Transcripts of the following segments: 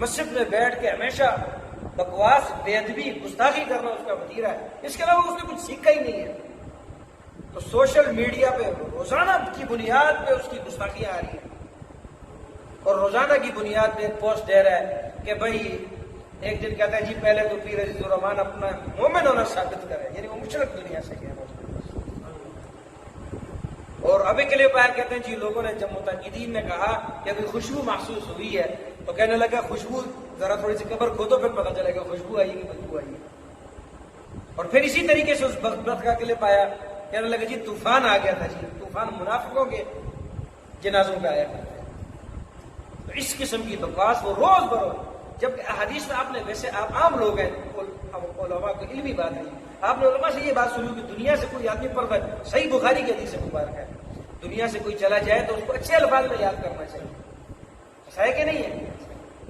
مسجد میں بیٹھ کے ہمیشہ بکواس، بے ادبی، گستاخی کرنا اس کا وتیرہ ہے، اس کے علاوہ اس نے کچھ سیکھا ہی نہیں ہے۔ تو سوشل میڈیا پہ روزانہ کی بنیاد پہ اس کی گستاخیاں آ رہی ہیں، اور روزانہ کی بنیاد پہ ایک پوسٹ دے رہا ہے کہ بھائی ایک دن کہتا ہے جی پہلے تو پیر عزیز الرحمان اپنا مومن ہونا ثابت کرے، یعنی وہ مشرک دنیا سے گیا، اور ابھی کے لیے پیر کہتے ہیں جی لوگوں نے جب متعددین نے کہا کہ کوئی خوشبو محسوس ہوئی ہے تو کہنے لگا خوشبو ذرا تھوڑی سی قبر کھودو پھر پتہ چلے گا خوشبو آئی کہ بدبو آئی ہے۔ اور پھر اسی طریقے سے اس بخت کا کلپ آیا، کہنے لگا جی طوفان آ گیا تھا، جی طوفان منافقوں کے جنازوں پہ آیا کرتے ہیں۔ تو اس قسم کی بکواس وہ روز بروز، جبکہ احادیث میں آپ نے، ویسے آپ عام لوگ ہیں، علماء کو علمی بات ہے، آپ نے علماء سے یہ بات سنی کہ دنیا سے کوئی آدمی پڑھتا ہے، صحیح بخاری کی حدیث مبارک ہے، دنیا سے کوئی چلا جائے تو اس کو اچھے الفاظ میں یاد کرنا چاہیے، ایسا ہے کہ نہیں ہے؟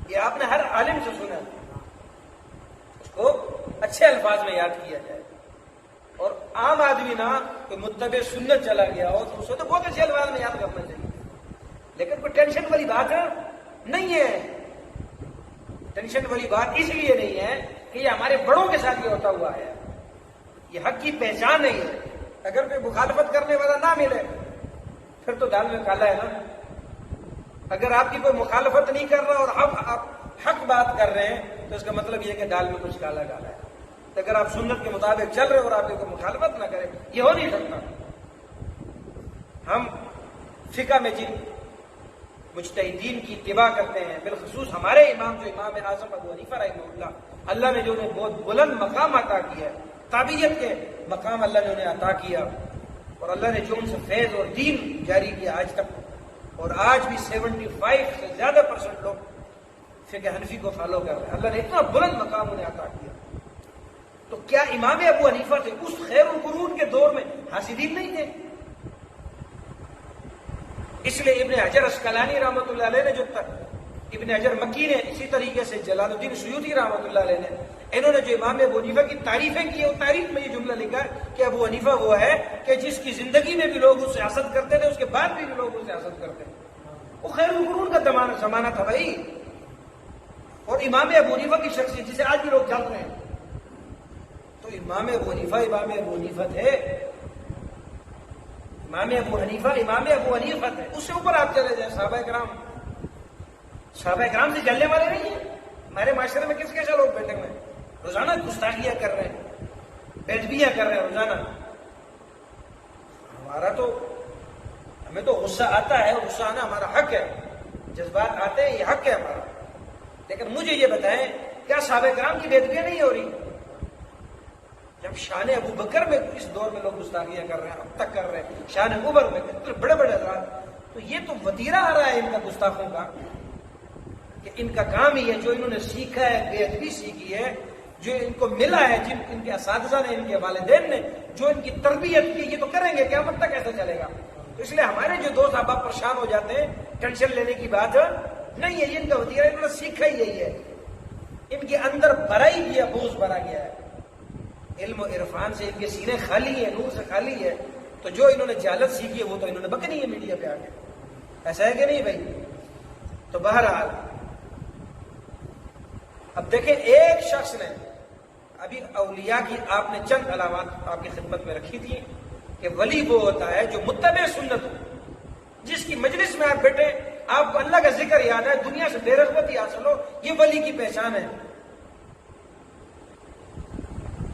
یہ آپ نے ہر عالم سے سنا، اس کو اچھے الفاظ میں یاد کیا جائے، اور عام آدمی نہ کوئی متبع سنت چلا گیا ہو تو اسے تو بہت اچھے الفاظ میں یاد کرنا چاہیے، لیکن کوئی ٹینشن والی بات نہیں ہے۔ ٹینشن والی بات اس لیے نہیں ہے کہ یہ ہمارے بڑوں کے ساتھ یہ ہوتا ہوا ہے، یہ حق کی پہچان نہیں ہے۔ اگر کوئی مخالفت کرنے والا نہ ملے پھر تو دال میں کالا ہے نا۔ اگر آپ کی کوئی مخالفت نہیں کر رہا اور آپ حق بات کر رہے ہیں تو اس کا مطلب یہ ہے کہ دال میں کچھ کالا کالا ہے۔ تو اگر آپ سنت کے مطابق چل رہے اور آپ کی کوئی مخالفت نہ کریں، یہ ہو نہیں سکتا۔ ہم فقہ میں جن مجتہدین کی اتباع کرتے ہیں، بالخصوص ہمارے امام جو امام اعظم ابو حنیفہ رحمہ اللہ نے جو انہیں بہت بلند مقام عطا کیا ہے، تابعیت کے مقام اللہ نے انہیں عطا کیا، اور اللہ نے جو ان سے فیض اور دین جاری کیا آج تک، اور آج بھی 75 سے زیادہ % لوگ فقہ حنفی کو فالو کر رہے ہیں، اللہ نے اتنا بلند مقام انہیں عطا کیا۔ تو کیا امام ابو حنیفہ تھے اس خیر القرون کے دور میں حاسدین نہیں تھے؟ اس لیے ابن حجر اسقلانی رحمۃ اللہ علیہ نے، جو ابن حجر مکی نے، اسی طریقے سے جلال الدین سیوطی رحمۃ اللہ علیہ نے، انہوں نے جو امام ابو حنیفہ کی تعریفیں کی، اور تعریف میں یہ جملہ لکھا کہ ابو حنیفہ وہ ہے کہ جس کی زندگی میں بھی لوگ اس سے حسد کرتے تھے، اس کے بعد بھی لوگ اس سے حسد کرتے تھے۔ وہ خیر القرون کا زمانہ تھا بھائی، اور امام ابو حنیفہ کی شخصیت جسے آج بھی لوگ جانتے ہیں، تو امام ابو حنیفہ تھے، امام ابو حنیفہ تھے۔ اس سے اوپر آپ چلے جائیں، صحابہ کرام سے جلنے والے نہیں ہیں۔ ہمارے معاشرے میں کس کیسے لوگ بیٹھے ہوئے ہیں، روزانہ گستاخیاں کر رہے ہیں، بے ادبیاں کر رہے ہیں روزانہ۔ ہمیں تو غصہ آتا ہے، اور غصہ آنا ہمارا حق ہے، جذبات آتے ہیں، یہ حق ہے ہمارا، لیکن مجھے یہ بتائیں کیا صحابہ کرام کی بے ادبیاں نہیں ہو رہی؟ جب شان ابو بکر میں اس دور میں لوگ گستاخیاں کر رہے ہیں، اب تک کر رہے ہیں، شان عمر میں اتنے بڑے بڑے حضرات، تو یہ تو وتیرہ آ رہا ہے ان کا گستاخوں کا، کہ ان کا کام ہی ہے، جو انہوں نے سیکھا ہے، بے ادبی سیکھی ہے، جو ان کو ملا ہے، جن ان کے اساتذہ نے، ان کے والدین نے جو ان کی تربیت کی، یہ تو کریں گے، قیامت تک ایسا چلے گا۔ تو اس لیے ہمارے جو دوست احباب پریشان ہو جاتے ہیں، ٹینشن لینے کی بات نہیں ہے، یہ ان کا وتیرہ، انہوں نے سیکھا ہی یہی ہے، ان کے اندر بھرا ہی گیا، بوجھ بھرا گیا ہے، علم و عرفان سے ان کے سینے خالی ہے، نور سے خالی ہے، تو جو انہوں نے جہالت سیکھی ہے وہ تو انہوں نے بکنی ہے میڈیا پہ آ کے، ایسا ہے کہ نہیں بھائی؟ تو بہرحال اب دیکھیں، ایک شخص نے ابھی اولیاء کی آپ نے چند علامات آپ کی خدمت میں رکھی تھی کہ ولی وہ ہوتا ہے جو متبع سنت ہو، جس کی مجلس میں آپ بیٹھے، آپ کو اللہ کا ذکر یاد ہے، دنیا سے بے رغبتی حاصل ہو، یہ ولی کی پہچان ہے۔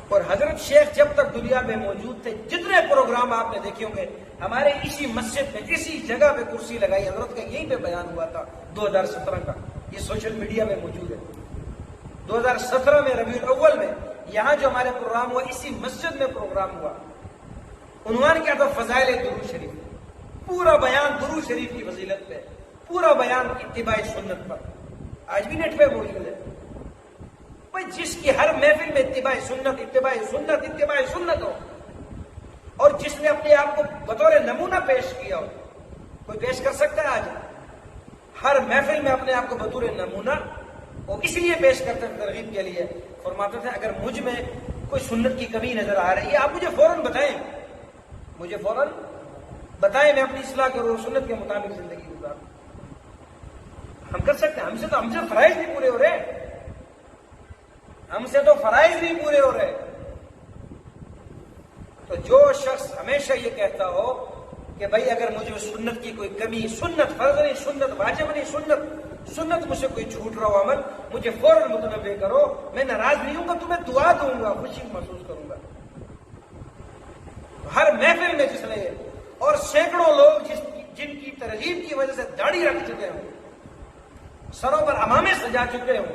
اور حضرت شیخ جب تک دنیا میں موجود تھے، جتنے پروگرام آپ نے دیکھے ہوں گے، ہمارے اسی مسجد میں، اسی جگہ پہ کرسی لگائی حضرت کا، یہیں پہ بیان ہوا تھا 2017 کا، یہ سوشل میڈیا میں موجود ہے۔ 2017 میں ربیع الاول میں یہاں جو ہمارے پروگرام ہوا، اسی مسجد میں پروگرام ہوا، عنوان کیا تھا؟ فضائل درود شریف، پورا بیان درود شریف کی فضیلت پہ، پورا بیان اتباع سنت پر، آج بھی نیٹ پہ موجود ہے۔ جس کی ہر محفل میں اتباع سنت ہو، اور جس نے اپنے آپ کو بطور نمونہ پیش کیا ہو، کوئی پیش کر سکتا ہے آج؟ ہر محفل میں اپنے آپ کو بطور نمونہ وہ اس لیے پیش کرتے ہیں، ترغیب کے لیے، فرماتے تھے اگر مجھ میں کوئی سنت کی کمی نظر آ رہی ہے آپ مجھے فوراً بتائیں، میں اپنی اصلاح کروں، سنت کے مطابق زندگی گزاروں۔ ہم کر سکتے ہیں. ہم سے فرائض نہیں پورے ہو رہے, ہم سے تو فرائض نہیں پورے ہو رہے. تو جو شخص ہمیشہ یہ کہتا ہو کہ بھائی اگر مجھے سنت کی کوئی کمی, سنت فرض نہیں, سنت واجب نہیں, سنت مجھ سے کوئی چھوٹ رہا ہو عمل, مجھے فوراً متنبع کرو, میں ناراض نہیں ہوں گا, تمہیں دعا دوں گا, خوشی محسوس کروں گا. ہر محفل میں جس نے, اور سینکڑوں لوگ جن کی ترغیب کی وجہ سے داڑھی رکھ چکے ہوں, سروں پر عمامے سجا چکے ہوں,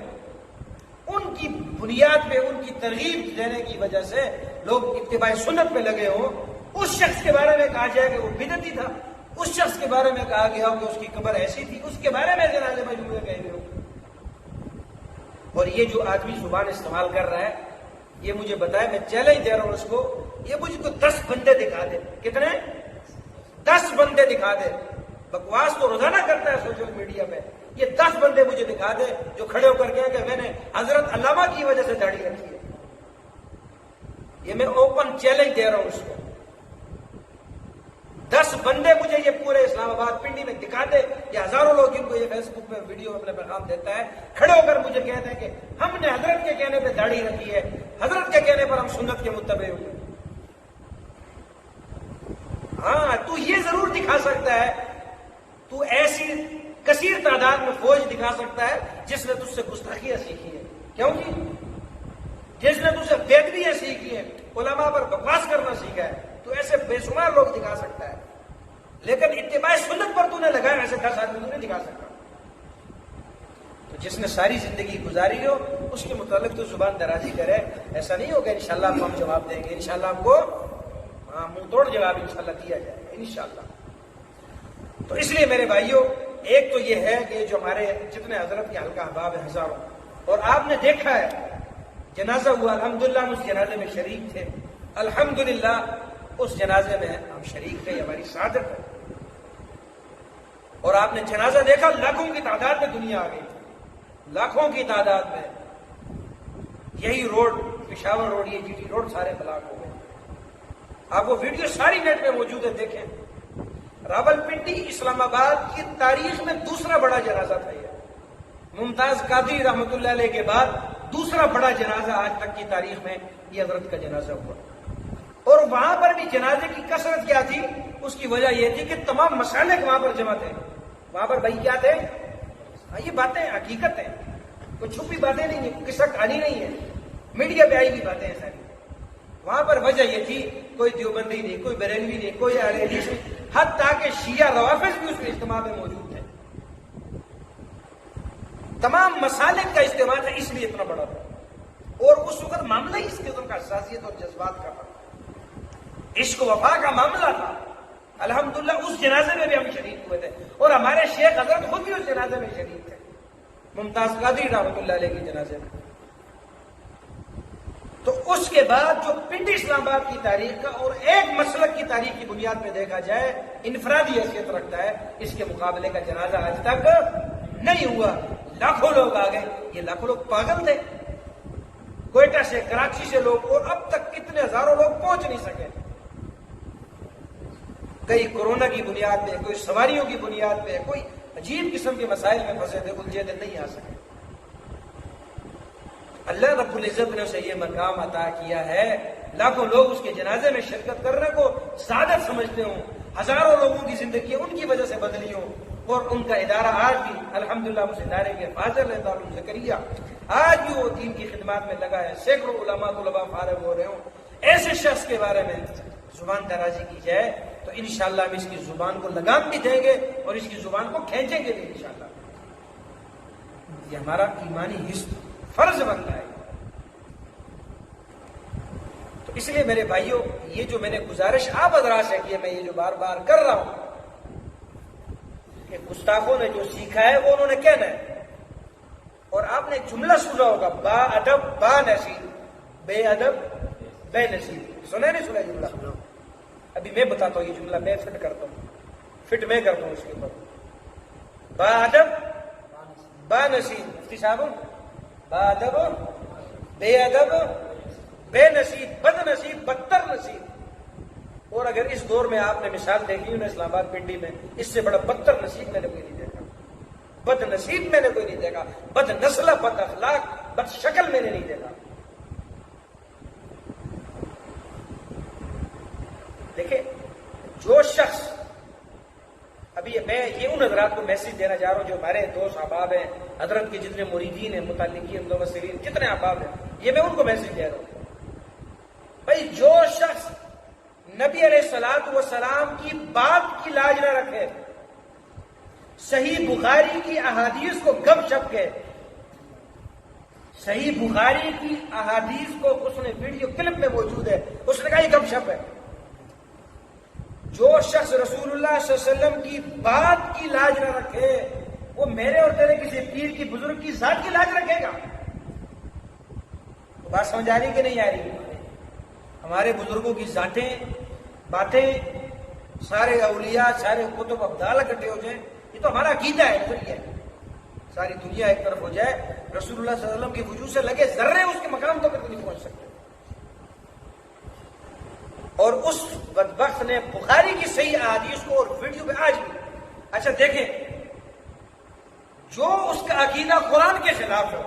ان کی بنیاد پہ, ان کی ترغیب دینے کی وجہ سے لوگ اتباع سنت پہ لگے ہوں, اس شخص کے بارے میں کہا جائے کہ وہ بدعتی تھا, اس شخص کے بارے میں کہا گیا ہو کہ اس کی قبر ایسی تھی, اس کے بارے میں جنازے میں جملے کہے گئے ہو. اور یہ جو آدمی زبان استعمال کر رہا ہے, یہ مجھے بتائے, میں چیلنج دے رہا ہوں اس کو, یہ مجھ کو 10 بندے دکھا دے. کتنے؟ 10 بندے دکھا دے. بکواس تو روزانہ کرتا ہے سوشل میڈیا پہ, یہ 10 بندے مجھے دکھا دے جو کھڑے ہو کر کے کہ میں نے حضرت علامہ کی وجہ سے داڑھی رکھی ہے. یہ میں اوپن چیلنج دے رہا ہوں اس کو. 10 بندے مجھے یہ پورے اسلام آباد پنڈی میں دکھا دے, یہ ہزاروں لوگ جن کو یہ فیس بک پہ ویڈیو اپنے پیغام دیتا ہے, کھڑے ہو کر مجھے کہتے ہیں کہ ہم نے حضرت کے کہنے پہ داڑھی رکھی ہے, حضرت کے کہنے پر ہم سنت کے متبع ہوئے. ہاں, تو یہ ضرور دکھا سکتا ہے, تو ایسی کثیر تعداد میں فوج دکھا سکتا ہے جس نے تجھ سے گستاخیاں سیکھی ہے. کیوں جی؟ جس نے تجھ سے بےدبیاں سیکھی ہیں, علماء پر بکواس کرنا سیکھا ہے, تو ایسے بے شمار لوگ دکھا سکتا ہے. لیکن اتباع سنت پر تو نے لگایا, ایسے 10 آدمی تو نہیں دکھا سکتا. تو جس نے ساری زندگی گزاری ہو اس کے متعلق تو زبان درازی کرے. ایسا نہیں ہوگا انشاءاللہ آپ کو ہم جواب دیں گے, انشاءاللہ آپ کو منہ توڑ جواب انشاءاللہ دیا جائے گا انشاءاللہ. تو اس لیے میرے بھائیوں, ایک تو یہ ہے کہ جو ہمارے جتنے حضرت کے حلقہ احباب ہیں ہزاروں, اور آپ نے دیکھا ہے جنازہ ہوا, الحمدللہ ہم اس جنازے میں شریک تھے, الحمدللہ اس جنازے میں ہم شریک تھے, ہماری سعادت ہے. اور آپ نے جنازہ دیکھا, لاکھوں کی تعداد میں دنیا آ گئی, لاکھوں کی تعداد میں. یہی روڈ, پشاور روڈ, یہ جی ٹی روڈ سارے بلاک ہو گئے. آپ وہ ویڈیو ساری نیٹ پہ موجود ہے, دیکھیں. راولپنڈی اسلام آباد کی تاریخ میں دوسرا بڑا جنازہ تھا یہ. ممتاز قادری رحمۃ اللہ علیہ کے بعد دوسرا بڑا جنازہ آج تک کی تاریخ میں یہ حضرت کا جنازہ ہوا. اور وہاں پر بھی جنازے کی کثرت کیا تھی, اس کی وجہ یہ تھی کہ تمام مسالک وہاں پر جمع تھے. وہاں پر بھائی کیا تھے, یہ باتیں حقیقت ہیں, کوئی چھپی باتیں نہیں ہیں, قصہ کہانی نہیں ہے, میڈیا پہ آئی ہوئی باتیں ہیں ساری. وہاں پر وجہ یہ تھی, کوئی دیوبندی نہیں, کوئی بریلوی نہیں, کوئی اہل حدیث نہیں, حتیٰ کہ شیعہ روافض بھی اس کے اجتماع میں موجود تھے. تمام مسالک کا اجتماع تھا, اس لیے اتنا بڑا تھا. اور اس وقت معاملہ ہی اس قسم کا حساسیت اور جذبات کا تھا, عشق و وفا کا معاملہ تھا. الحمدللہ اس جنازے میں بھی ہم شریک ہوئے تھے, اور ہمارے شیخ حضرت خود بھی اس جنازے میں شریک تھے, ممتاز قادری رحمۃ اللہ علیہ کے جنازے میں. تو اس کے بعد جو پنڈی اسلام آباد کی تاریخ کا اور ایک مسلک کی تاریخ کی بنیاد پہ دیکھا جائے انفرادی حیثیت رکھتا ہے, اس کے مقابلے کا جنازہ آج تک نہیں ہوا. لاکھوں لوگ آ گئے, یہ لاکھوں لوگ پاگل تھے. کوئٹہ سے, کراچی سے لوگ, اور اب تک کتنے ہزاروں لوگ پہنچ نہیں سکے. کئی کورونا کی بنیاد پہ, کوئی سواریوں کی بنیاد پہ, کوئی عجیب قسم کے مسائل میں پھنسے تھے, الجھے تھے, نہیں آ سکے. اللہ رب العزت نے اسے یہ مقام عطا کیا ہے, لاکھوں لوگ اس کے جنازے میں شرکت کرنے کو سعادت سمجھتے ہوں, ہزاروں لوگوں کی زندگی ان کی وجہ سے بدلی ہوں. اور ان کا ادارہ آج بھی الحمدللہ اس ادارے کے فاضل ہے دارال زکریا, آج بھی وہ دین کی خدمات میں لگا ہے. سینکڑوں علماء طلباء فارغ ہو رہے ہوں. ایسے شخص کے بارے میں زبان درازی کی جائے تو انشاءاللہ ہم اس کی زبان کو لگام بھی دیں گے اور اس کی زبان کو کھینچیں گے بھی انشاءاللہ. یہ ہمارا ایمانی حصہ فرض بنتا ہے. تو اس لیے میرے بھائیوں, یہ جو میں نے گزارش آپ حضرات سے کی ہے, میں یہ جو بار بار کر رہا ہوں کہ گستاخوں نے جو سیکھا ہے وہ انہوں نے کہنا ہے. اور آپ نے ایک جملہ سنا ہوگا, با ادب با نصیب, بے ادب بے نصیب. سنا نہیں سنا جملہ؟ ابھی میں بتاتا ہوں یہ جملہ, میں فٹ کرتا ہوں, فٹ میں کرتا ہوں اس کے اوپر. با ادب با نصیب, مفتی صاحب, با ادب بے ادب بے نصیب, بد نصیب بدتر نصیب. اور اگر اس دور میں آپ نے مثال دیکھی نا اسلام آباد پنڈی میں, اس سے بڑا بدتر نصیب میں نے کوئی نہیں دیکھا. بد نصیب میں نے کوئی نہیں دیکھا، بد نسل، بد اخلاق، بد شکل میں نے نہیں دیکھا۔ دیکھیں جو شخص، ابھی میں یہ ان حضرات کو میسج دینا چاہ رہا ہوں جو ہمارے دوست احباب ہیں، حضرت کے جتنے مریدین ہیں، متعلقین، مبصرین، جتنے احباب ہیں، یہ میں ان کو میسج دے رہا ہوں۔ بھائی جو شخص نبی علیہ الصلوۃ والسلام کی بات کی لاج نہ رکھے، صحیح بخاری کی احادیث کو گپ شپ کے، صحیح بخاری کی احادیث کو اس نے ویڈیو کلپ میں موجود ہے، اس نے کہا یہ گپ شپ ہے۔ جو شخص رسول اللہ صلی اللہ علیہ وسلم کی بات کی لاج نہ رکھے، وہ میرے اور تیرے کسی پیر کی، بزرگ کی ذات کی لاج رکھے گا؟ تو بات سمجھ آ رہی کہ نہیں آ رہی؟ ہمارے بزرگوں کی ذاتیں، باتیں، سارے اولیاء، سارے کتب ابدال اکٹھے ہو جائیں، یہ تو ہمارا عقیدہ ہے، پھر یہ ساری دنیا ایک طرف ہو جائے، رسول اللہ صلی اللہ علیہ وسلم کی وجود سے لگے ذرے اس کے مقام تک نہیں پہنچ سکتے۔ اور اس بدبخت نے بخاری کی صحیح احادیث کو اور ویڈیو پہ آج بھی، اچھا دیکھیں، جو اس کا عقیدہ قرآن کے خلاف ہو،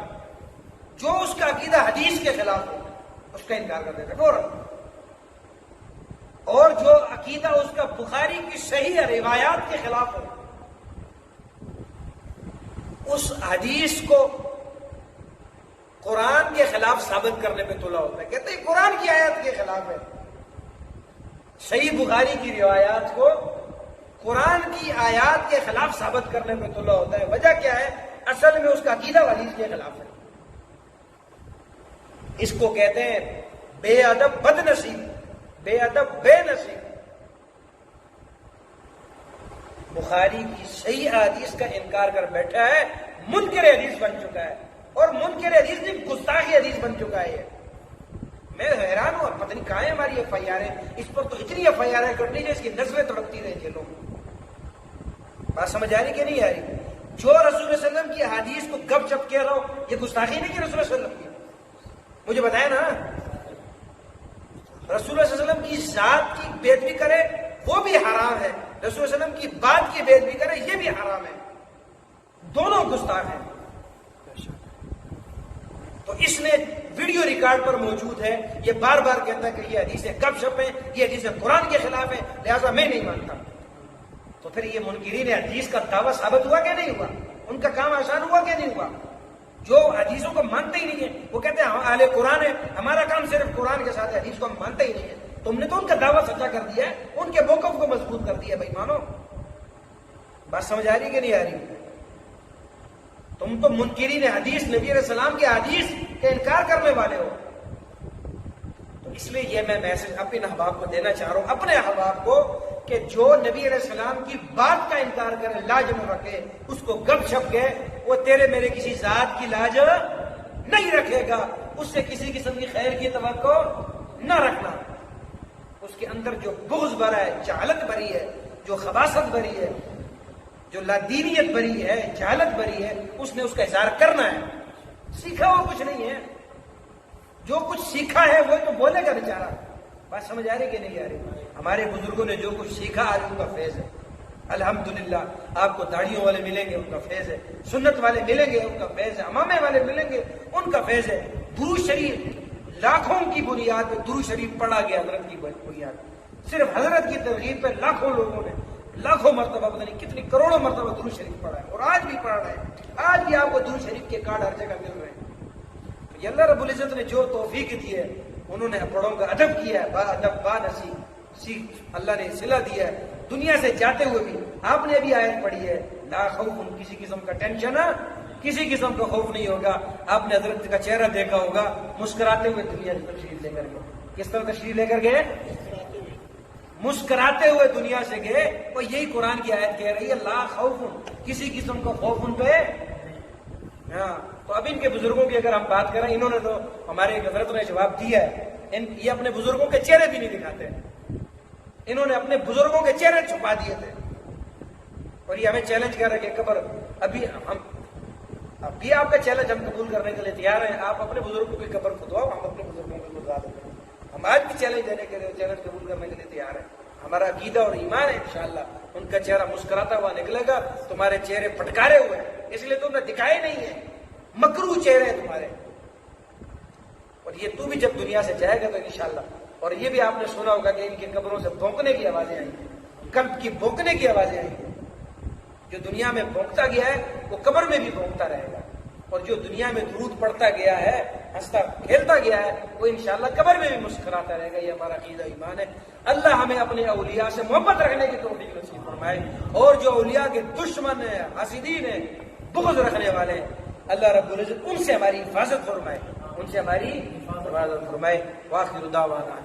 جو اس کا عقیدہ حدیث کے خلاف ہو، اس کا انکار کر دیتا فوراً، اور جو عقیدہ اس کا بخاری کی صحیح روایات کے خلاف ہو، اس حدیث کو قرآن کے خلاف ثابت کرنے پہ تلا ہوتا ہے، کہتے ہیں قرآن کی آیات کے خلاف ہے۔ صحیح بخاری کی روایات کو قرآن کی آیات کے خلاف ثابت کرنے پہ تلا ہوتا ہے۔ وجہ کیا ہے؟ اصل میں اس کا عقیدہ حدیث کے خلاف ہے۔ اس کو کہتے ہیں بے ادب بد نصیب، بے ادب بے نصیب۔ بخاری کی صحیح حدیث کا انکار کر بیٹھا ہے، منکر حدیث بن چکا ہے، اور منکر حدیث نہیں، گستاخی حدیث بن چکا ہے۔ میں حیران ہوں، پتہ نہیں کہاں ہے ہماری ایف آئی آریں، اس پر تو اتنی ایف آئی آریں کرنی ہے اس کی نظریں تڑپتی رہی جیلوں میں۔ بات سمجھ آ رہی کہ نہیں آ رہی؟ جو رسول اللہ صلی اللہ علیہ وسلم کی حدیث کو گپ شپ کہہ رہا ہو، یہ گستاخی نہیں کی رسول اللہ صلی اللہ علیہ وسلم کی؟ مجھے بتائیں نا، رسول اللہ صلی اللہ علیہ وسلم کی ذات کی بے ادبی کرے وہ بھی حرام ہے، رسول اللہ علیہ وسلم کی بات کی بے ادبی کرے یہ بھی حرام ہے، دونوں گستاخ ہیں۔ تو اس نے ویڈیو ریکارڈ پر موجود ہے، یہ بار بار کہتا ہے کہ یہ حدیثیں گپ شپ ہیں، یہ حدیثیں قرآن کے خلاف ہیں، لہذا میں نہیں مانتا۔ تو پھر یہ منکرین حدیث کا دعویٰ ثابت ہوا کہ نہیں ہوا؟ ان کا کام آسان ہوا کہ نہیں ہوا؟ جو حدیثوں کو مانتے ہی نہیں ہے، وہ کہتے ہیں ہم اہل قرآن ہے، ہمارا کام صرف قرآن کے ساتھ ہے، حدیث کو ہم مانتے ہی نہیں ہے۔ تم نے تو ان کا دعویٰ سچا کر دیا ہے، ان کے موقف کو مضبوط کر دیا، بھائی مانو۔ بات سمجھ آ رہی کہ نہیں آ رہی؟ تم تو منکرین حدیث، نبی علیہ السلام کے حدیث کا انکار کرنے والے ہو۔ تو اس لیے یہ میں میسج اپنے احباب کو دینا چاہ رہا ہوں، اپنے احباب کو، کہ جو نبی علیہ السلام کی بات کا انکار کرے، لاج نہ رکھے، اس کو گپ شپ کے، وہ تیرے میرے کسی ذات کی لاج نہیں رکھے گا، اس سے کسی قسم کی خیر کی توقع نہ رکھنا۔ اس کے اندر جو بغض بھرا ہے، جہالت بھری ہے، جو خباثت بھری ہے، جو لادینیت بھری ہے، جہالت بھری ہے، اس نے اس کا اظہار کرنا ہے۔ سیکھا وہ کچھ نہیں ہے، جو کچھ سیکھا ہے وہ تو بولے گا بیچارہ۔ بات سمجھ آ رہی کہ نہیں آ رہی؟ ہمارے بزرگوں نے جو کچھ سیکھا آج ان کا فیض ہے، الحمدللہ۔ آپ کو داڑھیوں والے ملیں گے، ان کا فیض ہے، سنت والے ملیں گے، ان کا فیض ہے، امامے والے ملیں گے، ان کا فیض ہے۔ درود شریف لاکھوں کی بنیاد پہ درود شریف پڑھا گیا، حضرت کی بنیاد پہ، صرف حضرت کی ترغیب پہ لاکھوں لوگوں نے لاکھوں مرتبہ، پتہ نہیں کتنی کروڑوں مرتبہ درود شریف پڑھا ہے، اور آج بھی پڑھ رہے ہیں۔ آج بھی آپ کو درود شریف کے کارڈ ہر جگہ مل رہے ہیں۔ تو یہ اللہ رب العزت نے جو توفیق دی ہے، انہوں نے بڑوں کا ادب کیا ہے، با ادب با نصیب، اللہ نے صلہ دیا ہے۔ دنیا سے جاتے ہوئے بھی آپ نے بھی آیت پڑھی ہے، لا خوف، کسی قسم کا ٹینشن، کسی قسم کا خوف نہیں ہوگا۔ آپ نے حضرت کا چہرہ دیکھا ہوگا، مسکراتے ہوئے دنیا سے تشریف لے کر گئے۔ کس طرح تشریف لے کر گئے؟ مسکراتے ہوئے دنیا سے گئے۔ اور یہی قرآن کی آیت کہہ رہی ہے، لا خوف، کسی قسم کا خوف ان پہ۔ ہاں، تو اب ان کے بزرگوں کی اگر ہم بات کریں، انہوں نے تو ہمارے حضرت نے جواب دیا ہے، یہ اپنے بزرگوں کے چہرے بھی نہیں دکھاتے، انہوں نے اپنے بزرگوں کے چہرے چھپا دیے تھے، اور یہ ہمیں چیلنج کر رہے کہ قبر، ابھی آپ کا چیلنج ہم قبول کرنے کے لیے تیار ہیں، آپ اپنے بزرگوں کی قبر کھدواؤ، ہم اپنے بزرگوں کو کھدوا دیتے ہیں۔ ہم آج بھی چیلنج دینے کے لیے، چیلنج قبول کرنے کے لیے تیار ہیں۔ ہمارا عقیدہ اور ایمان ہے انشاءاللہ ان کا چہرہ مسکراتا ہوا نکلے گا، تمہارے چہرے پھٹکارے ہوئے اس لیے تم نے دکھائے نہیں ہیں، مکروہ چہرے ہیں تمہارے. اور یہ تو بھی جب دنیا سے جائے گا تو انشاءاللہ. اور یہ بھی آپ نے سنا ہوگا کہ ان کی قبروں سے بھونکنے کی آوازیں آئی ہیں، قلب کی بھونکنے کی آوازیں آئی ہیں. جو دنیا میں بھونکتا گیا ہے وہ قبر میں بھی بھونکتا رہے گا، اور جو دنیا میں درود پڑھتا گیا ہے، ہنستا کھیلتا گیا ہے، وہ انشاءاللہ قبر میں بھی مسکراتا رہے گا. یہ ہمارا عقیدہ ایمان ہے. اللہ ہمیں اپنے اولیاء سے محبت رکھنے کی توفیق نصیب فرمائے، اور جو اولیاء کے دشمن ہیں، حاسدین ہیں، بغض رکھنے والے ہیں، اللہ رب العزت ان سے ہماری حفاظت فرمائے، ان سے ہماری حفاظت فرمائے. وآخر دعوانا